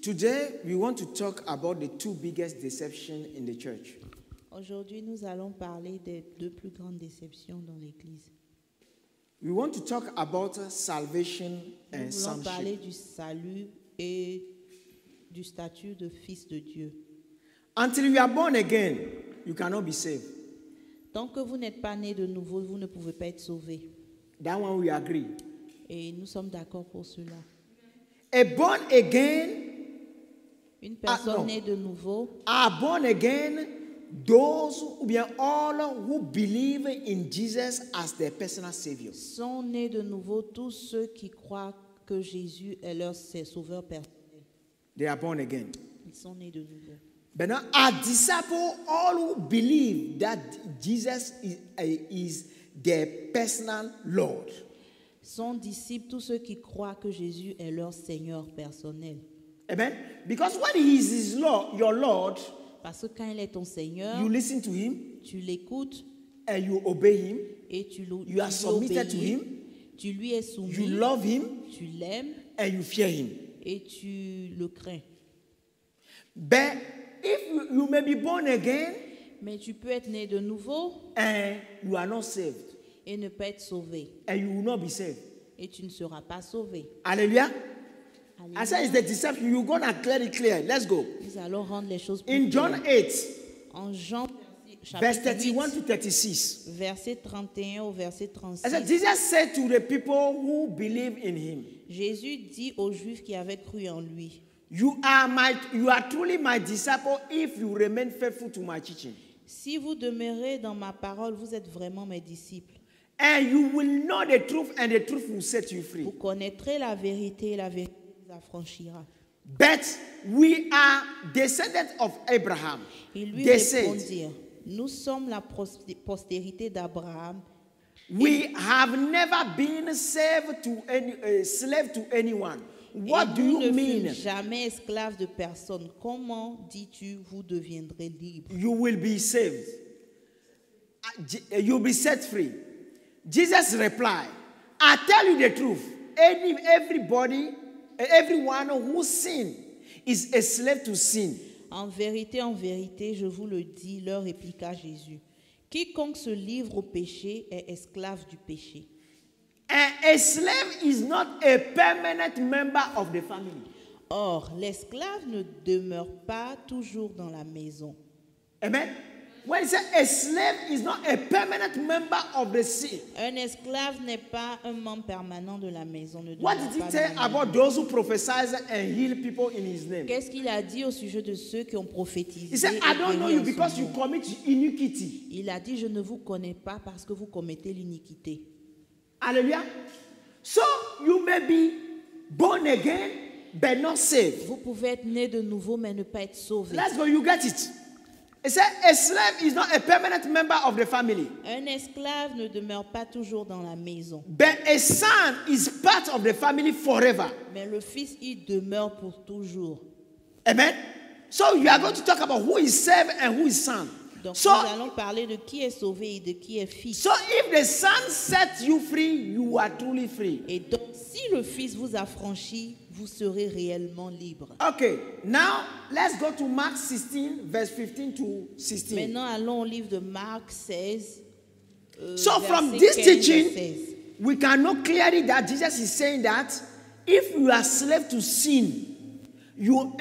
Today, we want to talk about the two biggest deceptions in the church. Aujourd'hui, nous allons parler des deux plus grandes déceptions dans l'Église. We want to talk about salvation Nous and voulons parler sonship. du salut et du statut de fils de Dieu. Until you are born again, you cannot be saved. Tant que vous n'êtes pas né de nouveau, vous ne pouvez pas être sauvé. That one we agree. Et nous sommes d'accord pour cela. A born again Une personne non. née de nouveau are born again those ou bien all who believe in Jesus as their personal savior. sont nés de nouveau tous ceux qui croient que Jésus est leur sauveur personnel. They are born again. Ils sont nés de nouveau. But now, are disciples all who believe that Jesus is their personal Lord? Sont disciples tous ceux qui croient que Jésus est leur Seigneur personnel. Amen. Because when he is his Lord, your Lord, Parce que quand il est ton Seigneur, you listen to him tu l'écoutes and you obey him. et tu You are lui submitted to obéis. him. Tu lui es soumis, You love him tu l'aimes and you fear him. et tu le crains. But if you may be born again Mais tu peux être né de nouveau and you are not saved, et ne pas être sauvé. and you will not be saved. Et tu ne seras pas sauvé. Hallelujah. Alléluia. I said it's the deception. You're gonna clear it clear. Let's go. Nous allons rendre les choses plus In John claires. 8, En Jean, verse chapitre 31 to 8, 36. verset 31 au verset I 36. said Jesus said to the people who believe in him, Jésus dit aux Juifs qui avaient cru en lui, you are truly my disciple if you remain faithful to my teaching. si vous demeurez dans ma parole, vous êtes vraiment mes disciples. And you will know the truth and the truth will set you free. Vous connaîtrez la vérité et la vérité vous affranchira. But we are descendants of Abraham. Ils lui They said, répondirent, nous sommes la postérité d'Abraham. we have never been slave to anyone. What do Et nous you ne mean? fûmes jamais esclaves de personne. Comment dis-tu, vous deviendrez libres? You will be saved. You'll be set free. Jesus replied, I tell you the truth. Everyone who sins is a slave to sin. En vérité, je vous le dis, leur répliqua Jésus. Quiconque se livre au péché est esclave du péché. And a slave is not a permanent member of the family. Or, l'esclave ne demeure pas toujours dans la maison. Amen. When it says a slave is not a permanent member of the sin. Un esclave n'est pas un membre permanent de la maison. Ne What demeure did he pas say dans la about maison. those who prophesy and heal people in his name? Qu'est-ce qu'il a dit au sujet de ceux qui ont prophétisé? He said, et I don't know guéri you en son because you nom? commit iniquity. Il a dit, je ne vous connais pas parce que vous commettez l'iniquité. Hallelujah. So you may be born again, but not saved. Vous pouvez être né de nouveau, mais ne pas être sauvé. Let's go, you get it. It said a slave is not a permanent member of the family, Un esclave ne demeure pas toujours dans la maison, but a son is part of the family forever. mais le fils, il demeure pour toujours. Amen. So you are going to talk about who is saved and who is son. Donc So, nous allons parler de qui est sauvé et de qui est fils. so if the son sets you free, you are truly free. Et donc, si le fils vous affranchit, vous serez réellement libre. Okay, now let's go to Mark 16, verse 15 to 16. Maintenant, allons au livre de Marc 16. So from verset this 15 à teaching, 16. we can know clearly that Jesus is saying that if you are slave to sin, you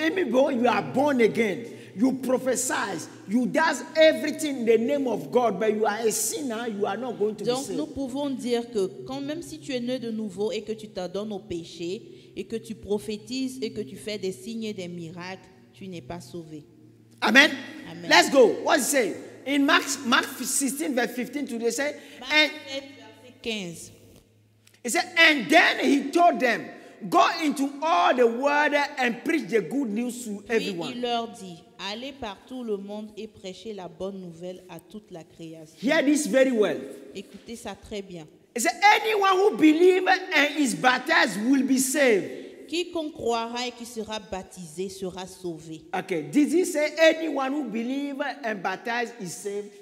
are born again, you prophesy, you does everything in the name of God, but you are a sinner, you are not going to be Donc, nous saved. pouvons dire que quand même si tu es né de nouveau et que tu t'adonnes au péché et que tu prophétises et que tu fais des signes et des miracles, tu n'es pas sauvé. Amen? Amen. Let's go. What does it say? In Mark 16, verse 15 to they say, Marc and 16, verset 15. it said, and then he told them, go into all the world and preach the good news to Puis everyone. il leur dit, allez par tout le monde et prêchez la bonne nouvelle à toute la création. Hear this very well. Écoutez ça très bien. It said, anyone who believes and is baptized will be saved. Quiconque croira et qui sera baptisé sera sauvé. Okay, did he say anyone who believes and baptized is saved?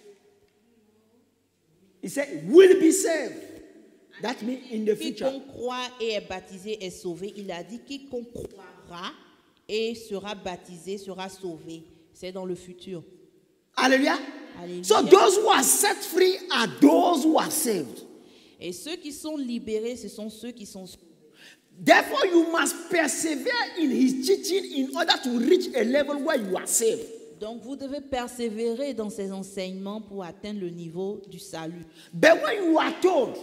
He said, will be saved. That means in the future. Quiconque croit et est baptisé est sauvé. Il a dit quiconque croira et sera baptisé, sera sauvé. C'est dans le futur. Hallelujah. Alléluia. So those who are set free are those who are saved. Et ceux qui sont libérés, ce sont ceux qui sont sauvés. Therefore, you must persevere in his teaching in order to reach a level where you are saved. Donc vous devez persévérer dans ces enseignements pour atteindre le niveau du salut. But when you are told,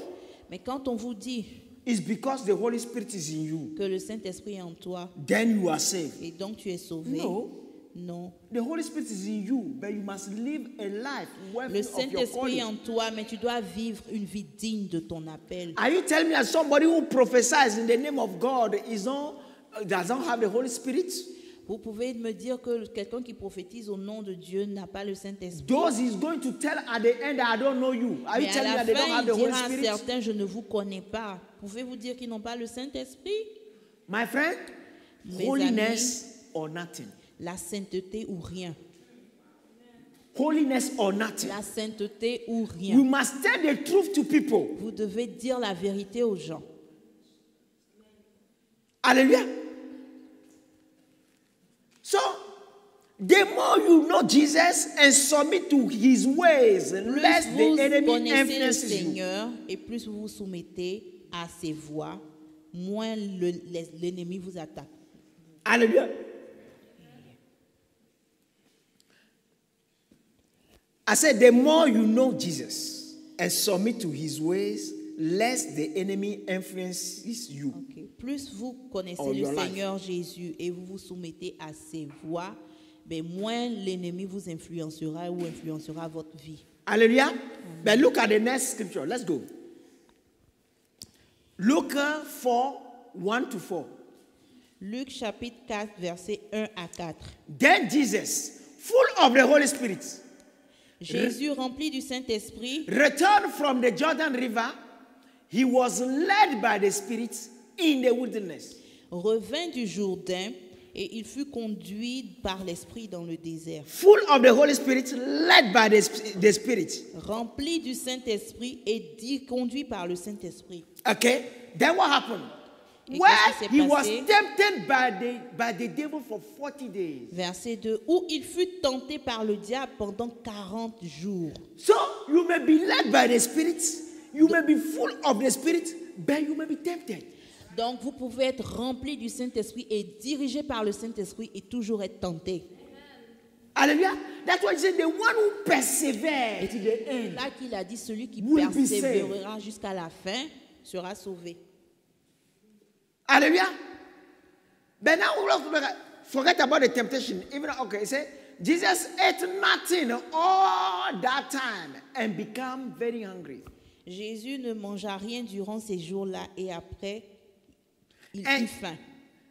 Mais quand on vous dit it's because the Holy Spirit is in you, que le Saint-Esprit est en toi then you are saved. et donc tu es sauvé, No. non. The Holy Spirit is in you, but you must live a life Le worthy of your Saint-Esprit est calling. en toi, mais tu dois vivre une vie digne de ton appel. Are you telling me that somebody who prophesies in the name of God doesn't have the Holy Spirit? Vous pouvez me dire que quelqu'un qui prophétise au nom de Dieu n'a pas le Saint-Esprit. Those he's going to tell at the end, I don't know you. Are you Mais à telling me la that they don't fin, have il the Holy dira à Spirit? certains, je ne vous connais pas. Pouvez-vous dire qu'ils n'ont pas le Saint-Esprit? My friend, Mes holiness or nothing. La sainteté ou rien. Holiness or nothing. La sainteté ou You rien. must tell the truth to people. Vous devez dire la vérité aux gens. Hallelujah. So, the more you know Jesus and submit to his ways, Plus less vous the enemy connaissez le influences you. Seigneur et plus vous vous soumettez à ses voies, moins l'ennemi vous attaque. Hallelujah. I said, the more you know Jesus and submit to his ways, less the enemy influences you. Ok. Plus vous connaissez All le your life. Seigneur Jésus et vous vous soumettez à ses voies, ben moins l'ennemi vous influencera ou influencera votre vie. Hallelujah. But look at the next scripture. Let's go. Luke 4, 1 to 4. Luc chapitre 4, versets 1 à 4. Then Jesus, full of the Holy Spirit, Jésus, rempli du Saint-Esprit, returned from the Jordan River. He was led by the Spirit in the wilderness. revint du Jourdain et il fut conduit par l'Esprit dans le désert. Full of the Holy Spirit, led by the Spirit. Rempli du Saint-Esprit et conduit par le Saint-Esprit. Okay? Then what happened? Et Where qu'est-ce qui s'est he was passé? tempted by the devil for 40 days. Verset 2, où il fut tenté par le diable pendant 40 jours. So you may be led by the Spirit, you may be full of the Spirit, but you may be tempted. Donc vous pouvez être rempli du Saint-Esprit et dirigé par le Saint-Esprit et toujours être tenté. Hallelujah. That's why he said the one who perseveres to the end. Là qu'il a dit, celui qui Will be persévérera jusqu'à la fin sera sauvé. Hallelujah. But now let's forget about the temptation. Even okay, he said Jesus ate nothing all that time and became very hungry. Jésus ne mangea rien durant ces jours-là et après, il And- eut faim.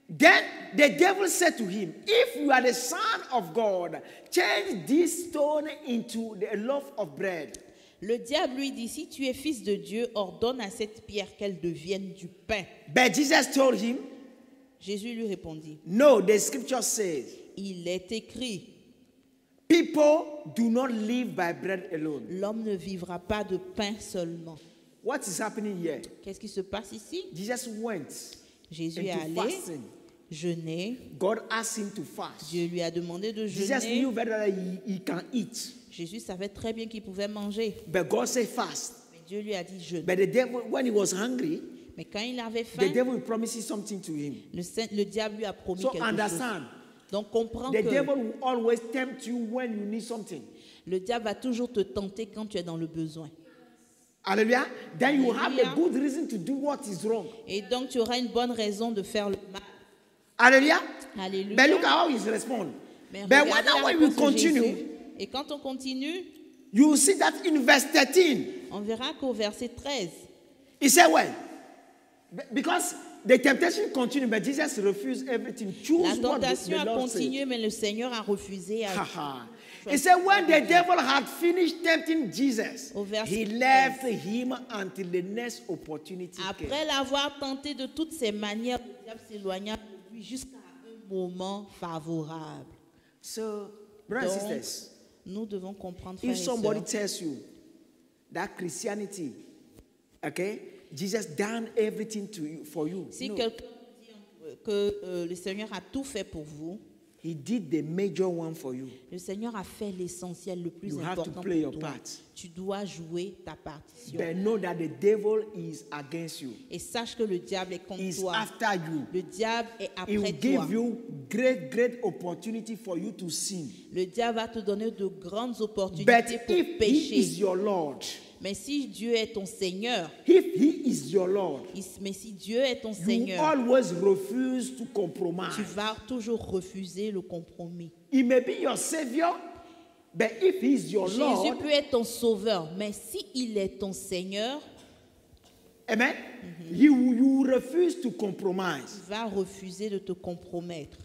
Then the devil said to him, if you are the son of God, change this stone into a loaf of bread. Le diable lui dit, si tu es fils de Dieu, ordonne à cette pierre qu'elle devienne du pain. But Jesus told him, Jésus lui répondit, no, the scripture says, il est écrit, people do not live by bread alone. l'homme ne vivra pas de pain seulement. What is happening here? Qu'est-ce qui se passe ici? Jesus went Jésus est into allé fasting. jeûner. God asked him to fast. Dieu lui a demandé de Jesus jeûner. knew better that he can eat. Jésus savait très bien qu'il pouvait manger. But God said fast. Mais Dieu lui a dit jeûne. But the devil, when he was hungry, Mais quand il avait the faim, devil promised something to him. le diable lui a promis So quelque chose. understand, Donc comprends the que devil will always tempt you when you need something. le diable va toujours te tenter quand tu es dans le besoin. Hallelujah. Then you have a Hallelujah. good reason to do what is wrong. Et donc tu auras une bonne raison de faire le mal. Hallelujah. Alléluia. But look at how he responds. Mais But regardez la when we réponse de continue, Jésus. Et quand on continue, you will see that in verse 13, on verra qu'au verset 13, he said, well, because the temptation continued, but Jesus refused everything. la Choose what tentation a the Lord said. continué, mais le Seigneur a refusé. He said, when the devil had finished tempting Jesus, Au verset he left him until the next opportunity came. Après l'avoir tenté de toutes ses manières, le diable s'éloigna de lui jusqu'à un moment favorable. So, brothers and Donc, sisters, nous devons comprendre, frères if et somebody sœurs, tells you that Christianity, okay, Jesus done everything to you, for you. si no. quelqu'un dit que le Seigneur a tout fait pour vous. He did the major one for you. Le Seigneur a fait l'essentiel, le plus You have to important play pour your toi. part. Tu dois jouer ta partition. But know that the devil is against you. Et sache que le diable est contre He's toi. after you. Le diable est He will après give toi. you great opportunity for you to sin. Le diable va te donner de grandes But opportunités pour if he is pécher. your Lord, Mais si Dieu est ton Seigneur, if he is your Lord, mais si Dieu est ton you Seigneur, always refuse to tu compromise. vas toujours refuser le compromis. He may be your savior, but if he is your Jésus Lord, peut être ton sauveur, mais si il est ton Seigneur, amen, you refuse to compromise. tu vas refuser de te compromettre.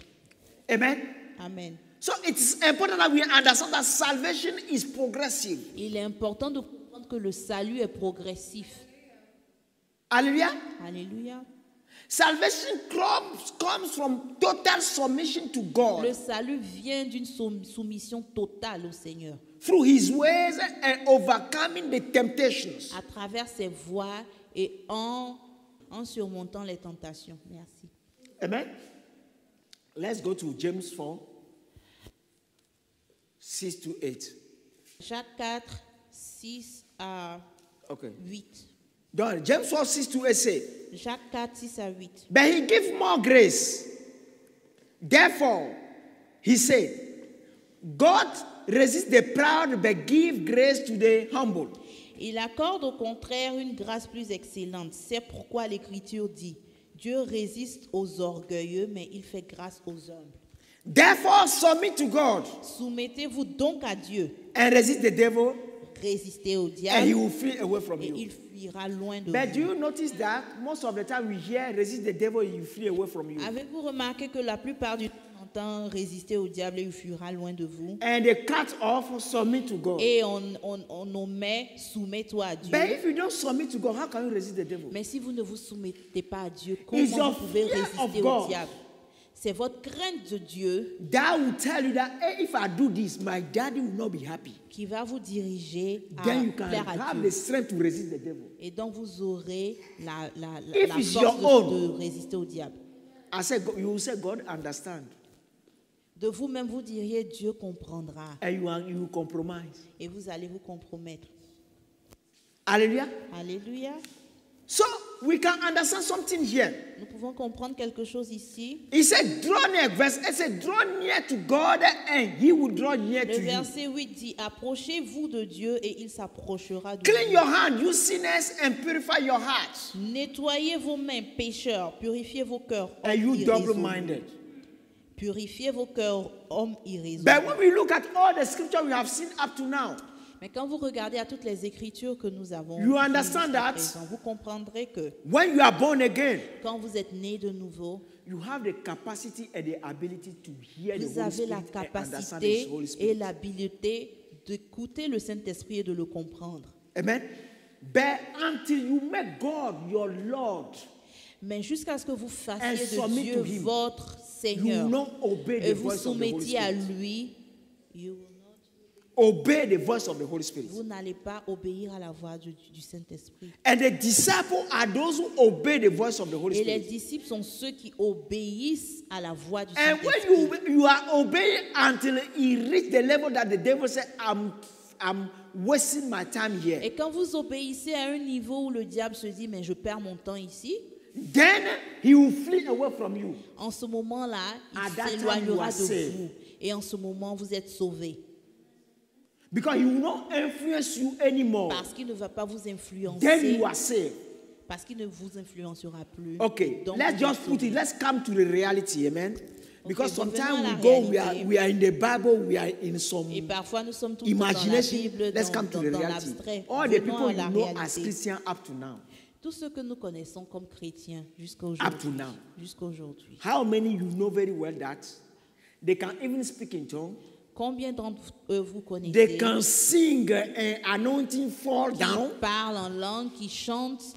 Amen. Amen. So it is important that we understand that salvation is progressive. Il est important de comprendre que le salut est progressif. Hallelujah. Alléluia. Salvation comes from total submission to God Le salut vient d'une soumission totale au Seigneur, through his ways and overcoming the temptations. à travers ses voies et en surmontant les tentations. Merci. Amen. Let's go to James 4, 6 to 8. Jacques 4, 6 à Okay. 8. Done. James 4, 6 to 8 say, Jacques 4, 6 à 8. but he gives more grace. Therefore, he said, God resists the proud, but give grace to the humble. Il accorde au contraire une grâce plus excellente. C'est pourquoi l'Écriture dit, Dieu résiste aux orgueilleux, mais il fait grâce aux humbles. Therefore, submit to God Soumettez-vous donc à Dieu, and resist the devil, résistez au and he diable, will flee away from et you. il fuira loin de But do vous. you notice that most of the time we hear resist the devil, he will flee away from you. Avez-vous remarqué que la plupart du temps, on entend résister au diable et il fuira loin de vous? And they cut off submit to God. Et on omet, soumets-toi à Dieu. But if you don't submit to God, how can you resist the devil? Mais si vous ne vous soumettez pas à Dieu, It's comment your vous pouvez fear résister of au God. diable? C'est votre crainte de Dieu That will tell you that hey, if I do this, my daddy will not be happy. qui va vous diriger à Then you can plaire à have Dieu. the strength to resist the devil. Et donc vous aurez la If it's your force own. de résister au diable. I said, you will say, God understand. De vous-même, vous diriez, Dieu comprendra. And you will compromise. Et vous allez vous compromettre. Hallelujah. Alléluia. So we can understand something here. Nous pouvons comprendre quelque chose ici. He said, draw near. Verse 8 said, draw near to God and he will draw near Le to you. verset 8 dit, approchez-vous de Dieu et il s'approchera de Clean vous. your hand, you sinners, and purify your hearts. Nettoyez vos mains, pécheurs. Purifiez vos cœurs, And hommes you irrésolus. double-minded. Purifiez vos cœurs, hommes irrésolus. But when we look at all the scripture we have seen up to now, Mais quand vous regardez à toutes les écritures que nous avons, You vues understand jusqu'à that? présent, vous comprendrez que when you are born again, quand vous êtes né de nouveau, you have the capacity and the ability to hear the vous Holy avez la Spirit and understand capacité the Holy et Spirit. l'habilité d'écouter le Saint-Esprit et de le comprendre. Amen. But until you make God your Lord, Mais jusqu'à ce que vous And fassiez submit de to Dieu him. votre you Seigneur will not obey et the vous voice of the Holy soumettiez à Spirit. lui, Obey the voice of the Holy Spirit. vous n'allez pas obéir à la voix du Saint-Esprit. And the disciples are those who obey the voice of the Holy Et les Spirit. disciples sont ceux qui obéissent à la voix du And when Saint-Esprit. you are obeying until he reach the level that the devil said, I'm wasting my time here. Et quand vous obéissez à un niveau où le diable se dit, mais je perds mon temps ici, Then he will flee away from you. en ce moment-là, At il that time, you s'éloignera are de saved. vous. Et en ce moment, vous êtes sauvés. Because he will not influence you anymore. Parce qu'il ne va pas vous Then influencer. you are saved. Parce qu'il ne vous influencera plus. Okay, Donc, let's vous just êtes put it. sauvés. Let's come to the reality, amen. Because revenons sometimes à la we go, réalité. we are in the Bible, we are in some Et parfois, nous sommes tout le temps dans la imagination. Bible, Let's come to the dans reality. l'abstrait. All the Venons people à la you know as réalité. Christians up to now. Tout ce que nous connaissons comme chrétiens jusqu'à Up to aujourd'hui. now. Jusqu'à aujourd'hui. How many you know very well that they can even speak in tongues? Combien d'entre eux vous They connaissez can sing and anointing fall qui down. parlent en langue, qui chantent,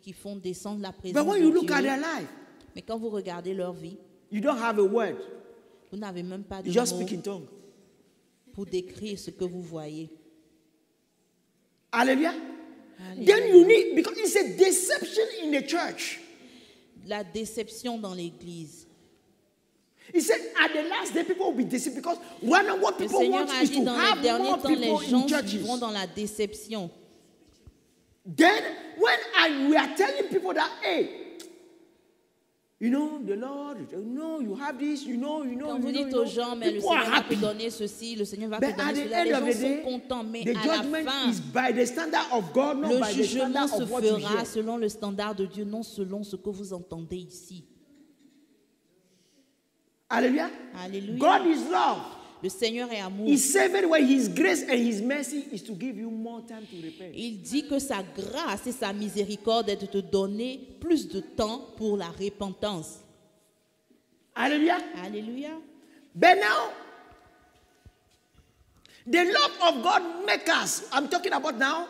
qui font descendre la présence But when de you look Dieu. at their life, Mais quand vous regardez leur vie, you don't have a word. vous n'avez même pas de You just mots speak in tongues. pour décrire ce que vous voyez. Hallelujah. Alléluia. Then you need, because it's a deception in the church. la déception dans l'église. He said, at the last day, people will be deceived because what Le people Seigneur want a is dit to dans les have derniers more temps, les people gens in churches. vivront dans la déception. Then, when we are telling people that, hey, you know, the Lord, you know, you have this, you know. Quand vous dites aux gens, mais le people are Seigneur va te happy. donner ceci, le Seigneur va But te at donner the cela, end les of gens the sont day, contents, mais the à la judgment fin, is by the standard of God, not le by the jugement standard se of what you fera hear. selon le standard de Dieu, non selon ce que vous entendez ici. Hallelujah. Alléluia. God is love. Le Seigneur est amour. He said very well, His grace and His mercy is to give you more time to repent. Il dit que sa grâce et sa miséricorde est de te donner plus de temps pour la repentance. Hallelujah. Alléluia. But now, the love of God makes us, I'm talking about now.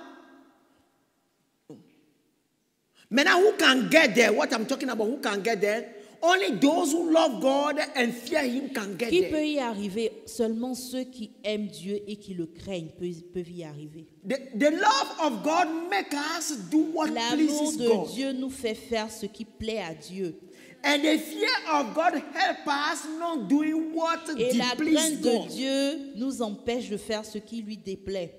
But now who can get there? What I'm talking about, who can get there? Only those who love God and fear Him can get Qui there. peut y arriver? Seulement ceux qui aiment Dieu et qui le craignent peuvent y arriver. The love of God makes us do what L'amour pleases de God. Dieu nous fait faire ce qui plaît à Dieu. And the fear of God help us not doing what Et la displeases crainte de God. Dieu nous empêche de faire ce qui lui déplaît.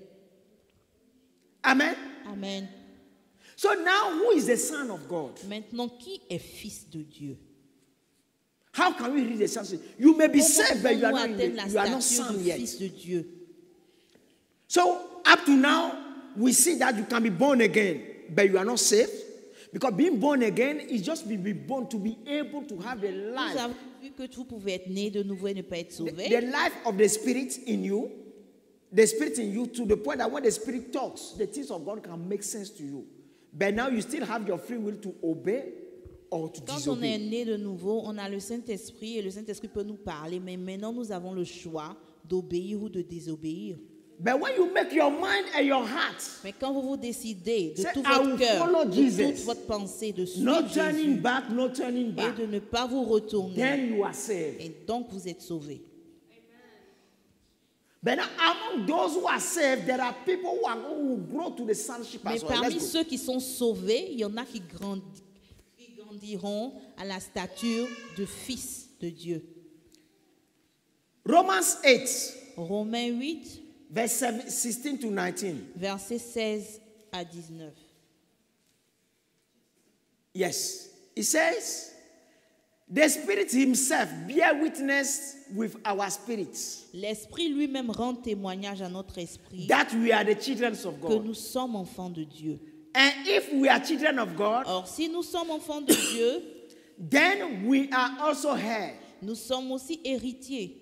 Amen. Amen. So now, who is the son of God? Maintenant, qui est fils de Dieu? How can we read the Psalms? You may be Comment saved, but you are pouvons-nous not, atteindre la you are not stature son de yet. fils de Dieu? So up to now, we see that you can be born again, but you are not saved. Because being born again is just be born to be able to have the Nous life, avons vu que vous pouvez être né de nouveau et ne pas être the sauvé. life of the Spirit in you, the Spirit in you, to the point that when the Spirit talks, the things of God can make sense to you. But now you still have your free will to obey or to Quand on est disobey. né de nouveau, on a le Saint-Esprit et le Saint-Esprit peut nous parler, mais maintenant nous avons le choix d'obéir ou de désobéir. But when you make your mind and your heart, Mais quand vous vous décidez de Say, tout I will votre cœur, follow de Jesus. toute votre pensée, de no suivre turning Jésus back, no turning et back, de ne pas vous retourner, then you are saved. et donc vous êtes sauvés. But now, among those who are saved, there are people who will grow to the sonship Mais as well. parmi Let's go. ceux qui sont sauvés, il y en a qui grandiront à la stature de fils de Dieu. Romans 8, Romains 8, verse 16 to 19. versets 16 à 19. Yes. It says, the Spirit Himself bear witness with our spirits L'Esprit lui-même rend témoignage à notre esprit that we are the children of que God. nous sommes enfants de Dieu. And if we are children of God, Or, si nous sommes enfants de Dieu, then we are also heirs. nous sommes aussi héritiers.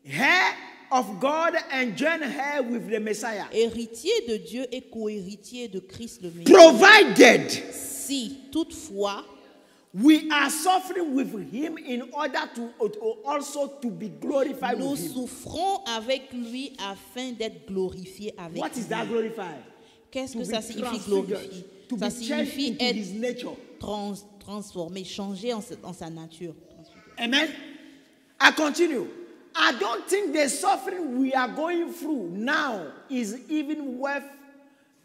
Heir of God and joint heir with the Messiah. Héritiers de Dieu et co-héritiers de Christ le Messie. Provided Si, toutefois, we are suffering with Him in order to also to be glorified nous with Him. souffrons avec lui afin d'être glorifiés avec What is that lui. glorified? Qu'est-ce To que be ça signifie transfigured, glorifier? to Ça be changed signifie into être His nature. transformé, changé en sa nature. Amen. I continue. I don't think the suffering we are going through now is even worth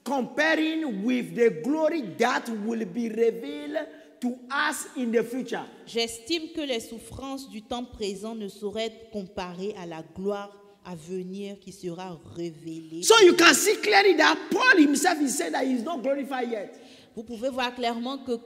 comparing with the glory that will be revealed to us in the future. J'estime que les souffrances du temps présent ne sauraient être comparées à la gloire à venir qui sera révélée. So you can see clearly that Paul himself is saying that he is not glorified yet. Vous pouvez voir clairement que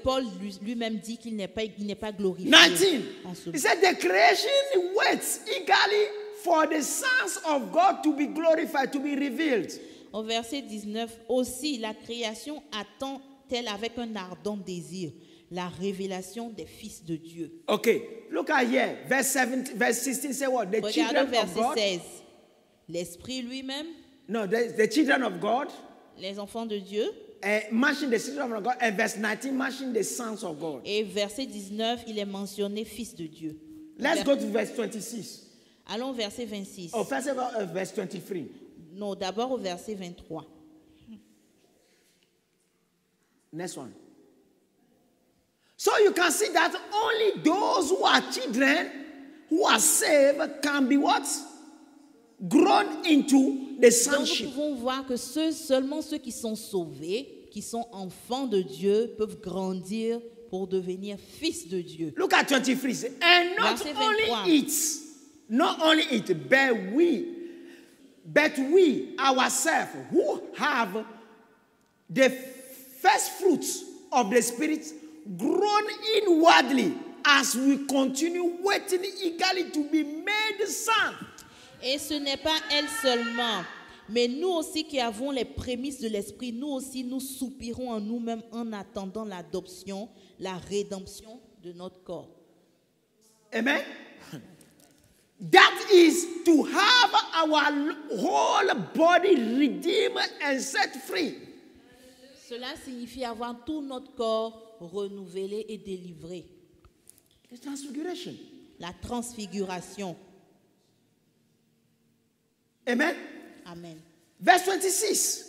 Paul lui-même dit qu'il n'est pas glorifié. 19. en ce He said the creation waits eagerly for the sons of God to be glorified, to be revealed. Au verset 19, aussi la création attend-elle avec un ardent désir la révélation des fils de Dieu. Okay, look at here. Verse 16 say what? The Regardez au children of verset God. 16. L'Esprit lui-même, No, the children of God. les enfants de Dieu. Mention the children of God. And verse 19 mention the sons of God. Et verset 19, il est mentionné fils de Dieu. Let's go to verse 26. Allons au verset 26. Oh, first of all, verse 23. Non, d'abord au verset 23. Next one. So you can see that only those who are children, who are saved, can be what? Grown into the Donc sonship. nous pouvons voir que seulement ceux qui sont sauvés, qui sont enfants de Dieu, peuvent grandir pour devenir fils de Dieu. Look at 23. And not Verset 23. not only it, but we ourselves who have the first fruits of the Spirit grown inwardly as we continue waiting eagerly to be made sons. Et ce n'est pas elle seulement, mais nous aussi qui avons les prémices de l'Esprit, nous aussi nous soupirons en nous-mêmes en attendant l'adoption, la rédemption de notre corps. Amen. That is to have our whole body redeemed and set free. Cela signifie avoir tout notre corps renouvelé et délivré. The transfiguration. La transfiguration. Amen. Amen. Verse 26.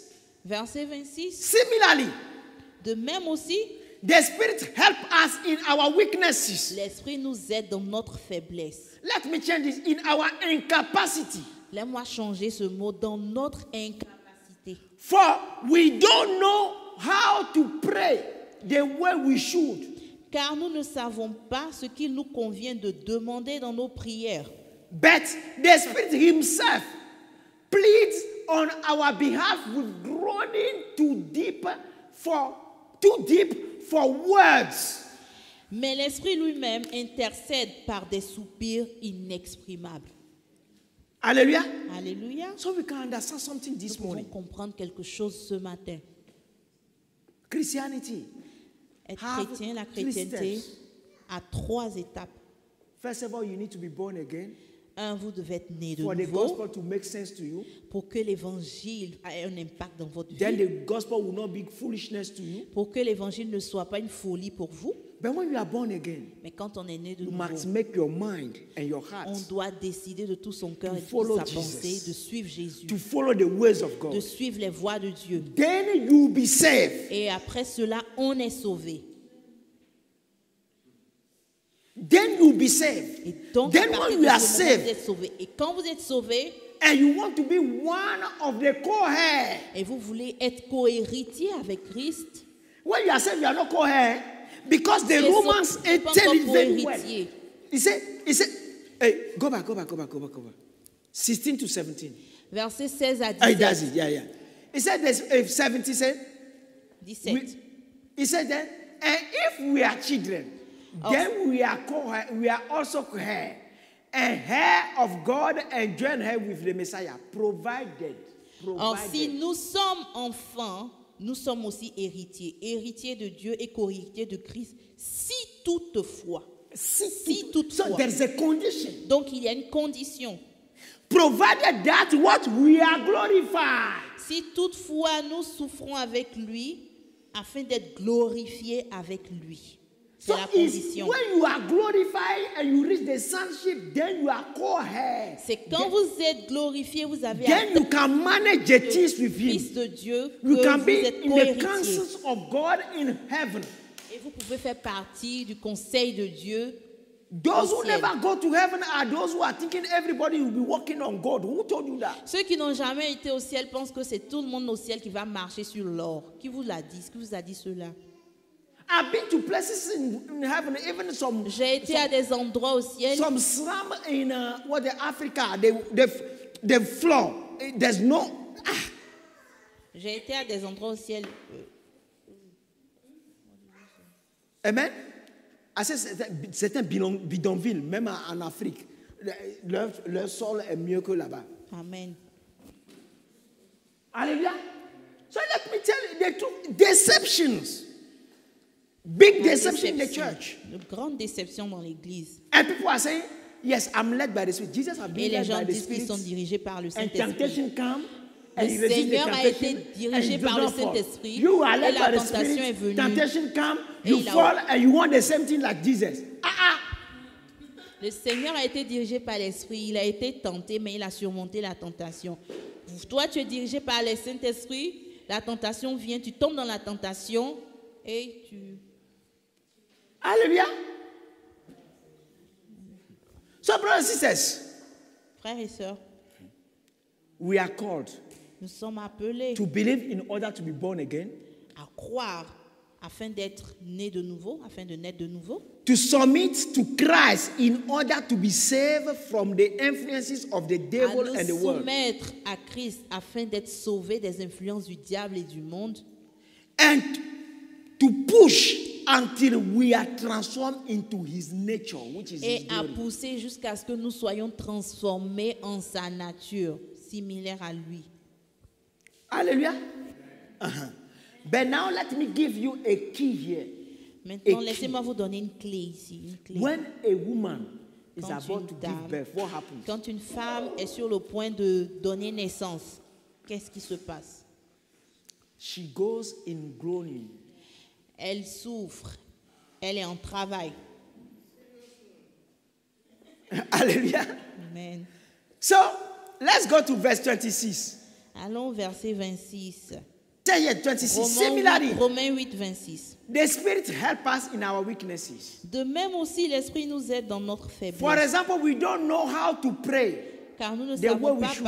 Verset 26. Similarly, De même aussi, the Spirit help us in our weaknesses. l'Esprit nous aide dans notre faiblesse. Let me change this. In our incapacity. Laisse-moi changer ce mot, dans notre incapacité. For we don't know how to pray the way we should. Car nous ne savons pas ce qu'il nous convient de demander dans nos prières. But the Spirit Himself pleads on our behalf with groaning too deep for words. Mais l'Esprit lui-même intercède par des soupirs inexprimables. Hallelujah. Alléluia. So we can understand something Nous this pouvons morning. comprendre quelque chose ce matin. Christianity. Être Have chrétien, la three chrétienté steps. a 3 étapes. First of all, you need to be born again 1, vous devez être né de for the nouveau gospel to make sense to you. pour que l'évangile ait un impact dans votre Then vie. the gospel will not be foolishness to you. Pour que l'évangile ne soit pas une folie pour vous. But when you are born again, Mais quand on est né de you nouveau, must make your mind and your heart on doit décider de tout son cœur To et de toute follow sa Jesus. pensée de suivre Jésus, to follow the ways of de God. suivre les voies de Dieu. Then you will be saved. Et après cela, on est sauvé. Then you will be saved. Et donc, Then à partir when de you are ce moment, vous saved êtes sauvé. Et quand vous êtes sauvé, and you want to be one of the co-heir, et vous voulez être co-héritier avec Christ, when you are saved, you are not co-heir because the Et Romans so- tell it very well. co-héritier. He said, hey, go back. 16 to 17. Verset 16 à He does 17. it, yeah. He said, this, 17 said, 17. he said that, and if we are children, then we are co-heir, we are also co-heir, and heir of God and joint heir with the Messiah, provided. Or, si nous sommes enfants, nous sommes aussi héritiers. Héritiers de Dieu et co-héritiers de Christ, si toutefois. Si toutefois. So there is a condition. Donc, il y a une condition. Provided that what we are glorified. Si toutefois nous souffrons avec lui, afin d'être glorifiés avec lui. C'est So la it's condition. when you are glorified and you reach the sonship, then you are co-heir. C'est quand vous êtes glorifiés, vous avez Then you can manage the things with Fils him. de Dieu, You que can vous be êtes in the co-héritiers. counsels of God in heaven. Et vous pouvez faire partie du conseil de Dieu. Those who Au ciel. never go to heaven are those who are thinking everybody will be walking on God. Who told you that? Ceux qui n'ont jamais été au ciel pensent que c'est tout le monde au ciel qui va marcher sur l'or. Qui vous l'a dit? Qui vous a dit cela? I've been to places in heaven, even some J'ai été à des endroits au ciel. some slum in Africa. The floor. There's no. J'ai été à des endroits au ciel. Amen. I said certains bidonvilles, même en Afrique, leur sol est mieux que là-bas. Amen. Hallelujah. So let me tell you the truth. Deceptions. Big La deception in the déception. church. Une grande déception dans l'église. And people are saying, yes, I'm led by the Spirit. Jesus has Et been les led gens by the disent qu'ils Spirit. sont dirigés par le And Saint-Esprit. temptation comes. And Le you resist the Seigneur a été temptation, dirigé and you par do le not fall. Saint-Esprit, You are et led la by the tentation est Spirit. venue. Temptation comes. Et You il a- fall and you want the same thing like Jesus. Le Seigneur a été dirigé par l'Esprit. Il a été tenté, mais il a surmonté la tentation. Toi, tu es dirigé par le Saint-Esprit. La tentation vient, tu tombes dans la tentation et tu... Hallelujah. So, brothers and sisters, Frères et sœurs, we are called nous sommes appelés to believe in order to be born again. à croire afin d'être né de nouveau, afin de naître de nouveau, to submit to Christ in order to be saved from the influences of the à devil and the nous world, soumettre à Christ afin d'être sauvés des influences du diable et du monde, and to push until we are transformed into his nature, which is et his à glory. pousser jusqu'à ce que nous soyons transformés en sa nature, similaire à lui. Hallelujah. But now let me give you a key here. Maintenant, A laissez-moi vous donner une clé ici. Une clé. When a woman is Quand about une to give dame- birth, what happens? Quand une femme est sur le point de donner naissance, qu'est-ce qui se passe? She goes in groaning. Elle souffre, elle est en travail. Hallelujah. Amen. So let's go to verse 26. Allons au verset 26. Say here 26. Romains Similarly, 8, Romains 8, 26. the Spirit help us in our weaknesses. De même aussi, l'Esprit nous aide dans notre For faiblesse. example, we don't know how to pray, Car nous ne the way savons we pas should.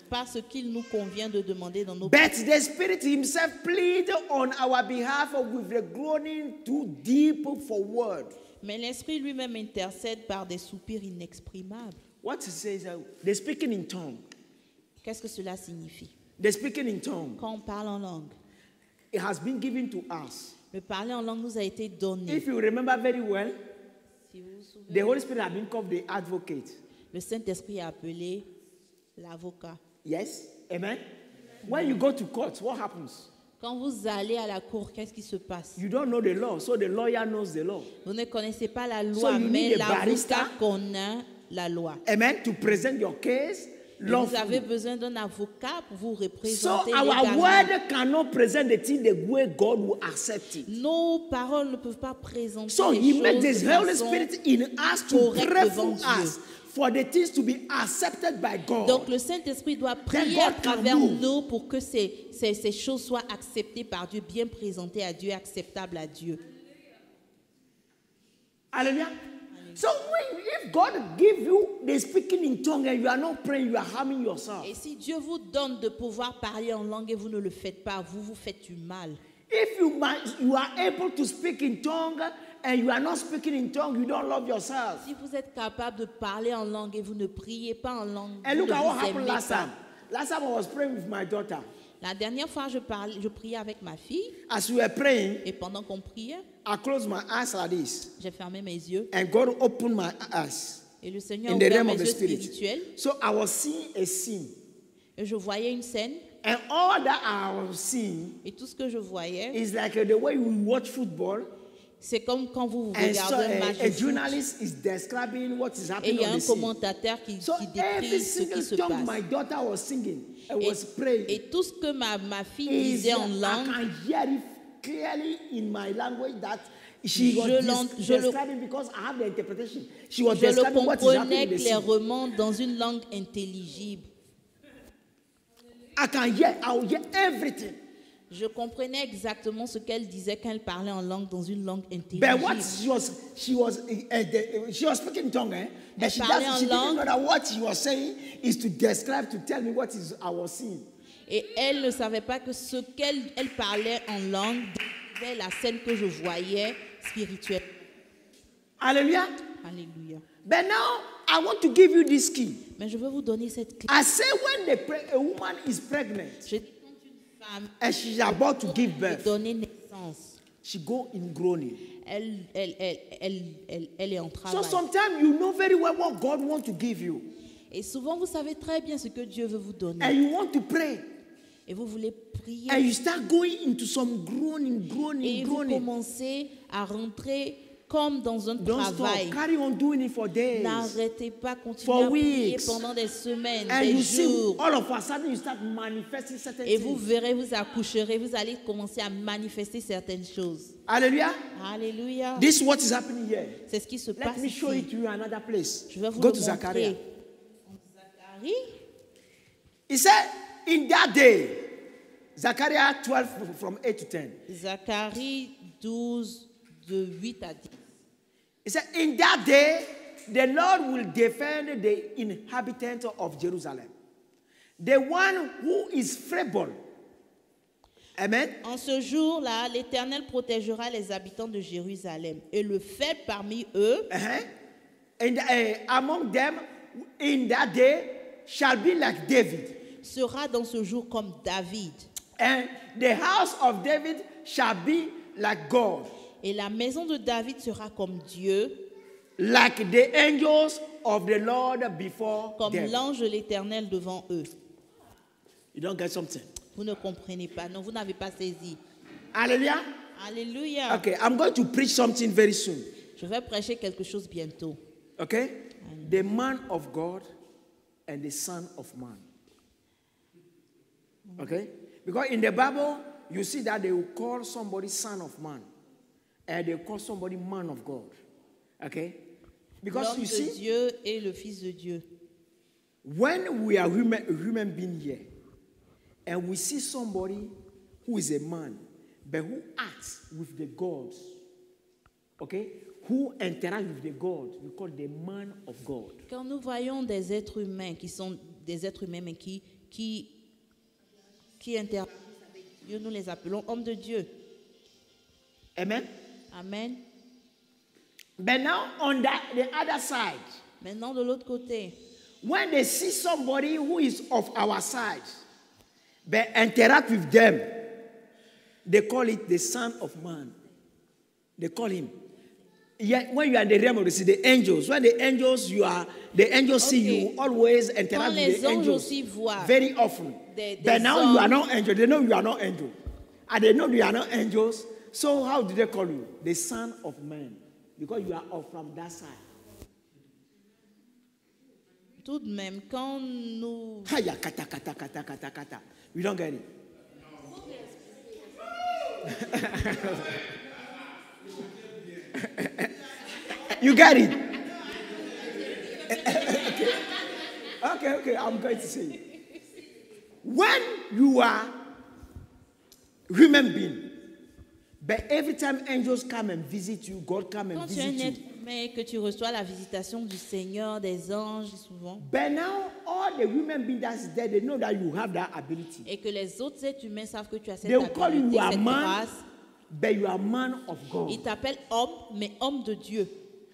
par ce qu'il nous convient de demander dans nos but the Spirit Himself plead on our behalf with the groaning too deep for word. Mais l'Esprit lui-même intercède par des soupirs inexprimables. What it says, the speaking in tongue. Qu'est-ce que cela signifie? The speaking in tongue. Quand on parle en langue, It has been given to us. le parler en langue nous a été donné. If you remember very well, Si vous vous souvenez, the Holy Spirit has been called the advocate. le Saint-Esprit est appelé l'avocat. Yes? Amen? When you go to court, what happens? Quand vous allez à la cour, qu'est-ce qui se passe? You don't know the law, so the lawyer knows the law. Vous ne connaissez pas la So loi, you mais need a barrister. l'avocat connaît la loi. Amen? To present your case Et vous avez lawfully. besoin d'un avocat pour vous So représenter our légalement. word cannot present the thing the way God will accept it. Nos paroles ne peuvent pas présenter So les He choses made de the Holy façon... Spirit in us to correcte pray devant for Dieu. us for the things to be accepted by God. Donc le Saint-Esprit doit prier God à can travers move. nous pour que ces choses soient acceptées par Dieu, bien présentées à Dieu, acceptables à Dieu. Hallelujah. So if God give you the speaking in tongue and you are not praying, you are harming yourself. Et si Dieu vous donne de pouvoir parler en langue et vous ne le faites pas, vous vous faites du mal. If you are able to speak in tongue and you are not speaking in tongue, you don't love yourself. Si vous êtes capable de parler en langue et vous ne priez pas en langue, And vous look ne at what vous happened aimez last pas. time. Last time I was praying with my daughter. La dernière fois, je priais avec ma fille As we were praying, et pendant qu'on priait, I closed my eyes like this, j'ai fermé mes yeux and God opened my eyes et le Seigneur a in the ouvert realm mes of the yeux Spirit. spirituels So I was seeing a scene, et je voyais une scène and all that I was seeing et tout ce que je voyais, is like the way you watch football, c'est comme quand vous and so regardez un match a de foot journalist is describing what is et il happening y a on un the scene. commentateur qui So every décrit ce qui single se tongue my passe. daughter was singing and was praying. Et tout ce que ma fille is disait en I langue, can hear it clearly in my language that she was Je le- describing because I have the interpretation. She was je le describing what is happening comprenais in the scene. clairement dans une langue intelligible. I will hear everything. Je comprenais exactement ce qu'elle disait quand elle parlait en langue dans une langue But what intelligible. she was speaking in tongue, eh? But she parlait en didn't know langue. that what she was saying is to describe, to tell me what is I was seeing. Et elle ne savait pas que ce qu'elle parlait en langue décrivait la scène que je voyais spirituelle. Hallelujah. Alléluia. But now I want to give you this key. Mais je veux vous donner cette clé. I say when a woman is pregnant Je dis quand une femme and she's about to give veut birth, donner naissance, she go in groaning. elle est en So travail. sometimes you know very well what God wants to give you, Et souvent, vous savez très bien ce que Dieu veut vous and donner. you want to pray, Et vous voulez prier. and you start going into some groaning, Et vous groaning. commencez à rentrer comme dans un Don't travail. stop. Carry on doing it for days. N'arrêtez pas, For continuez à prier weeks. pendant des semaines, And des you see, jours. all of a sudden, you start manifesting certain Et vous things. verrez, vous accoucherez, vous allez commencer à manifester certaines choses. Hallelujah. Alléluia. This is what is happening here. C'est ce qui se Let passe me show it ici. to you another place. Je vais vous Go le to montrer. Zachariah. Zacharie, He said, in that day, Zachariah 12 from 8 to 10. Zacharie 12, de 8 à 10. He said, in that day, the Lord will defend the inhabitants of Jerusalem. The one who is feeble Amen. En ce jour-là, l'Éternel protégera les habitants de Jérusalem et le faible parmi eux And among them, in that day, shall be like David. sera dans ce jour comme David. And the house of David shall be like God, Et la maison de David sera comme Dieu, like the angels of the Lord before comme them. l'ange de l'Éternel devant eux. You don't get something? Vous ne comprenez pas, non, vous n'avez pas saisi. Hallelujah. Alléluia. Okay, I'm going to preach something very soon. Je vais prêcher quelque chose bientôt. Okay? The man of God and the son of man. Okay? Because in the Bible, you see that they will call somebody son of man. And they call somebody man of God. Okay? Because L'homme you de see, Dieu et le Fils de Dieu. when we are human being here, and we see somebody who is a man, but who acts with the gods, okay? Who interact with the God, we call the man of God. Quand nous voyons des êtres humains qui sont des êtres humains mais qui interagissent avec Dieu, nous les appelons hommes de Dieu. Amen? Amen. But now on the other side, Maintenant de l'autre côté, when they see somebody who is of our side, but interact with them, they call it the son of man. They call him. Yeah, when you are in the realm of the angels, when the angels see you, always interact Quand with les the anges angels aussi voient very often. des But now you are hommes. not angels. They know you are not angels. And they know you are not angels. So how do they call you? The son of man. Because you are from that side. Tout de même, quand nous... Haya, kata, kata, kata, kata, kata. You don't get it. You get it? Okay, I'm going to say it. When you are human being, but every time angels come and visit you, God come and Quand tu es un visit être you. humain et que tu reçois la visitation du Seigneur, des anges souvent, But now all the human beings that's there, they know that you have that ability. et que les autres êtres humains savent que tu as cette They will call you habilité, a cette man, grâce, but you are man of God. ils t'appellent homme, mais homme de Dieu.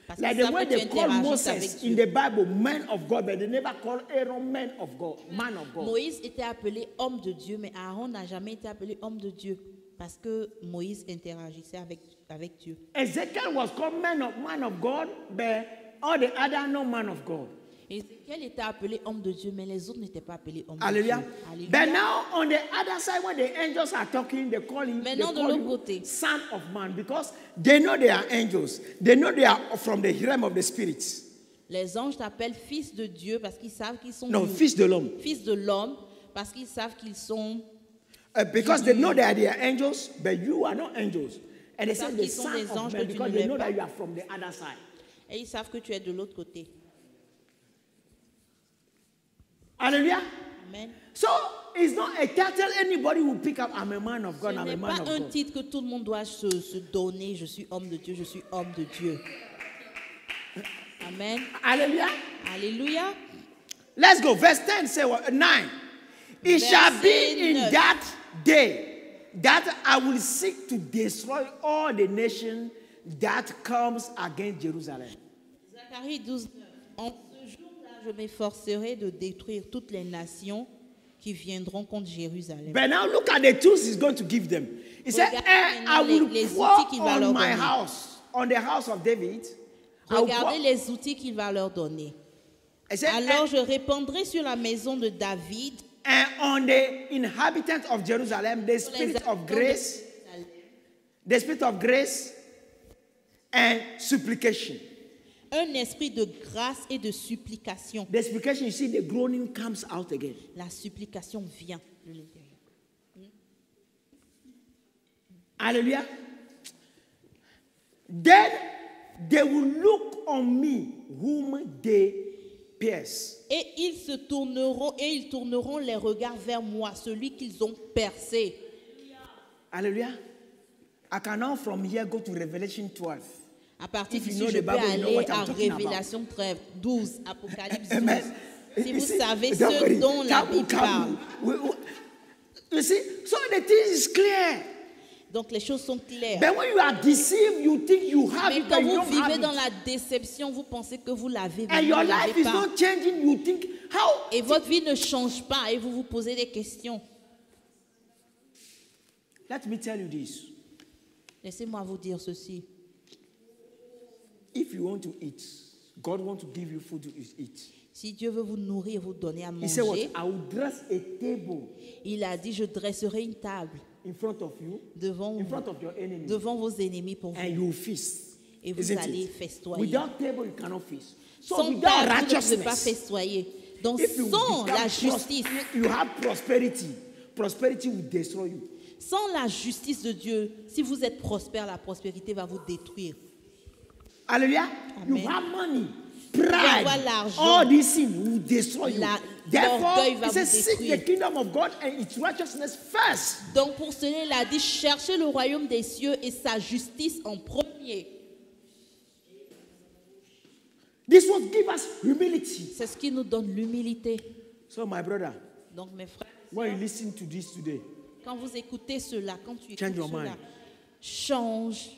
Parce Like qu'ils the way savent que tu they call interagisses avec Moses in Dieu. the Bible, man of God, but they never call Aaron man of God, man of God. Moïse était appelé homme de Dieu, mais Aaron n'a jamais été appelé homme de Dieu. Parce que Moïse interagissait avec Dieu. Ezekiel was called man of God, but all the other no man of God. Ézéchiel était appelé homme de Dieu, mais les autres n'étaient pas appelés homme Hallelujah. de Dieu. Alléluia. But now on the other side, when the angels are talking, they call him Maintenant, de l'autre côté. son of man because they know they are angels. They know they are from the realm of the spirits. Les anges t'appellent fils de Dieu parce qu'ils savent qu'ils sont No, fils de l'homme. fils de l'homme, parce qu'ils savent qu'ils sont Because they know that they are angels, but you are not angels. And they say Parce the qu'ils sont son des of anges man que tu because ne they l'es know pas. that you are from the other side. et ils savent que tu es de l'autre côté. Hallelujah. Amen. So it's not a title anybody will pick up. I'm a man of Ce God. I'm a n'est man pas of un God. titre que tout le monde doit se donner. Je suis homme de Dieu, je suis homme de Dieu. Amen. Hallelujah. Alléluia. Let's go. Verse 10 say what? 9. It shall be in 9. that day that I will seek to destroy all the nation that comes against Jerusalem. Zacharie 12. En ce jour-là, je m'efforcerai de détruire toutes les nations qui viendront contre Jérusalem. But now look at the tools he's going to give them. He said, Regardez and I maintenant will les pour outils qu'il va on leur my donner. house, on the house of David. I will Regardez pour- les outils qu'il va leur donner. He said, Alors je répandrai sur la maison de David and on the inhabitants of Jerusalem, the sur les spirit of habitants de grace, Jérusalem, the spirit of grace and supplication. un esprit de grâce et de supplication. The supplication, you see, the groaning comes out again. La supplication vient de l'intérieur. Hallelujah. Then they will look on me whom they pierce. Et ils tourneront les regards vers moi, celui qu'ils ont percé. Hallelujah. I can now from here go to Revelation 12. À partir If you d'ici, know je the peux Bible, you know aller what I'm à talking about. Révélation 12, Apocalypse 12. Amen. Si You vous see, savez don't ce worry. dont la Come, Bible parle. You see, so the thing is clear. Donc les choses sont claires. But when you are deceived, you think you have Mais it, quand but you vous don't vivez have dans it. la déception, vous pensez que vous l'avez, mais And vous your ne l'avez life is pas. not changing. You think, how? Et votre vie ne change pas et vous vous posez des questions. Let me tell you this. Laissez-moi vous dire ceci. If you want to eat, God wants to give you food to eat. Si Dieu veut vous nourrir et vous donner à He said what? manger, I will dress a table il a dit, je dresserai une table in front of you, devant, in front of your enemy, devant vos ennemis pour and vous. you will feast. Et vous Isn't allez it? festoyer. Without table, you cannot feast. So Sans without table, vous ne pouvez pas righteousness, festoyer. Donc if you sans become la justice, you have prosperity. Prosperity will destroy you. sans la justice de Dieu, si vous êtes prospère, la prospérité va vous détruire. Hallelujah. Amen. You have money, avoir pride, l'argent. all these things will destroy you. Therefore, l'orgueil va it says, vous seek détruire. the kingdom of God and its righteousness first. Donc pour cela, il a dit, cherchez le royaume des cieux et sa justice en premier. This will give us humility. C'est ce qui nous donne l'humilité. So, my brother, Donc mes frères, when you listen to this today, quand vous écoutez cela, quand tu Change écoutes your cela, mind. change,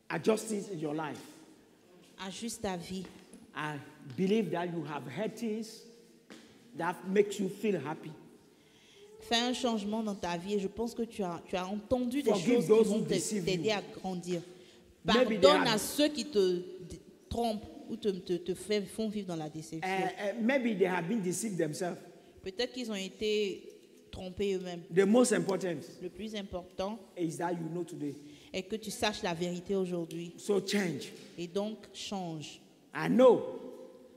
adjust things in your life. ajuste ta vie. I believe that you have heard things that makes you feel happy. Fais un changement dans ta vie et je pense que tu as entendu des Forgive choses qui those vont who deceive t'aider you. à grandir. Maybe they Pardonne are- à ceux qui te trompent ou te font vivre dans la déception. Maybe they have been deceived themselves. Peut-être qu'ils ont été trompés eux-mêmes. The most important Le plus important is that you know today. est que tu saches la vérité aujourd'hui. So change. Et donc, change. I know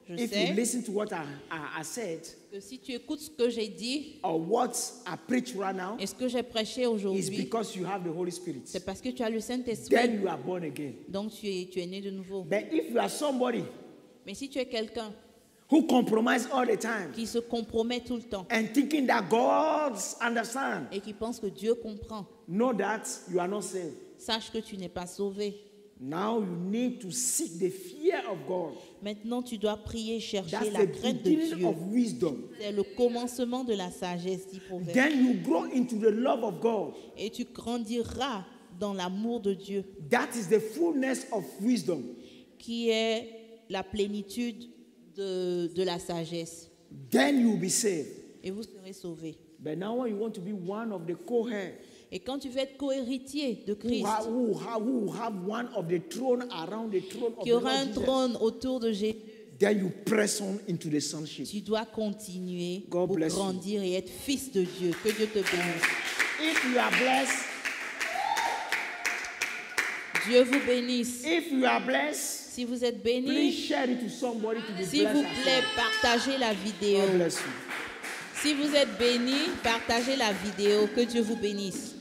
Je if you sais listen to what I said que si tu écoutes ce que j'ai dit or what I preach right now, et ce que j'ai prêché is aujourd'hui, because you have the Holy Spirit. c'est parce que tu as le Saint-Esprit. Then you are born again. Donc, tu es né de nouveau. But if you are somebody Mais si tu es quelqu'un who compromise all the time qui se compromet tout le temps and thinking that God understands, et qui pense que Dieu comprend, know that you are not saved. sache que tu n'es pas sauvé. Now you need to seek the fear of God. Maintenant, tu dois prier, chercher That's la the crainte de beginning Dieu. of wisdom. C'est le commencement de la sagesse, dit Proverbe. Then you grow into the love of God. Et tu grandiras dans l'amour de Dieu, That is the fullness of wisdom. qui est la plénitude de la sagesse. Then you will be saved. Et vous serez sauvés. But now when you want to be one of the co-heirs, Et quand tu veux être co-héritier de who Christ, have one of the throne around the throne of qui the aura Lord un Jesus, trône autour de Jésus, then you press on into the sonship. tu dois continuer God pour bless you. grandir et être fils de Dieu. Que Dieu te bénisse. If you are blessed, Dieu vous bénisse. if you are blessed, Si vous êtes please bénis, share it to somebody to be s'il vous blessed. as plaît, well. partagez la vidéo. God bless you. Si vous êtes bénis, partagez la vidéo. Que Dieu vous bénisse.